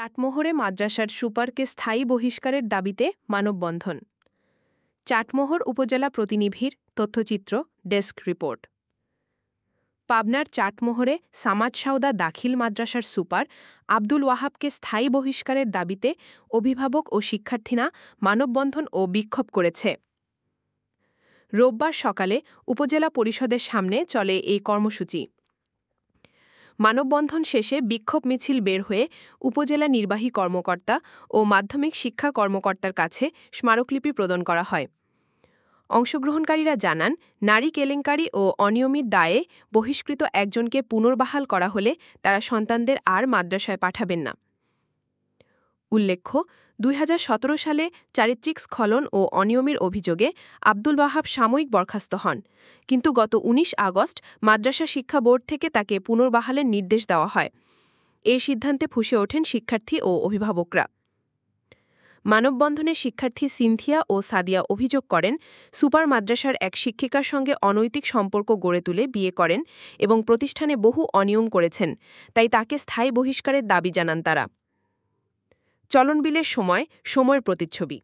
চাটমোহরে মাদ্রাসার সুপারকে স্থায়ী বহিষ্কারের দাবিতে মানববন্ধন। চাটমোহর উপজেলা প্রতিনিধির তথ্যচিত্র ডেস্ক রিপোর্ট। পাবনার চাটমোহরে সামাদ সাউদা দাখিল মাদ্রাসার সুপার আব্দুল ওয়াহাবকে স্থায়ী বহিষ্কারের দাবিতে অভিভাবক ও শিক্ষার্থীরা মানববন্ধন ও বিক্ষোভ করেছে। রোববার সকালে উপজেলা পরিষদের সামনে চলে এই কর্মসূচি। মানববন্ধন শেষে বিক্ষোভ মিছিল বের হয়ে উপজেলা নির্বাহী কর্মকর্তা ও মাধ্যমিক শিক্ষা কর্মকর্তার কাছে স্মারকলিপি প্রদান করা হয়। অংশগ্রহণকারীরা জানান, নারী কেলেঙ্কারি ও অনিয়মিত দায়ে বহিষ্কৃত একজনকে পুনর্বহাল করা হলে তারা সন্তানদের আর মাদ্রাসায় পাঠাবেন না। উল্লেখ্য, ২০১৭ সালে চারিত্রিক স্খলন ও অনিয়মের অভিযোগে আব্দুল ওয়াহাব সাময়িক বরখাস্ত হন, কিন্তু গত ১৯ আগস্ট মাদ্রাসা শিক্ষা বোর্ড থেকে তাকে পুনর্বহালের নির্দেশ দেওয়া হয়। এই সিদ্ধান্তে ফুঁসে ওঠেন শিক্ষার্থী ও অভিভাবকরা। মানববন্ধনে শিক্ষার্থী সিনথিয়া ও সাদিয়া অভিযোগ করেন, সুপার মাদ্রাসার এক শিক্ষিকার সঙ্গে অনৈতিক সম্পর্ক গড়ে তুলে বিয়ে করেন এবং প্রতিষ্ঠানে বহু অনিয়ম করেছেন, তাই তাকে স্থায়ী বহিষ্কারের দাবি জানান তারা। চলনবিলের সময়ের প্রতিচ্ছবি।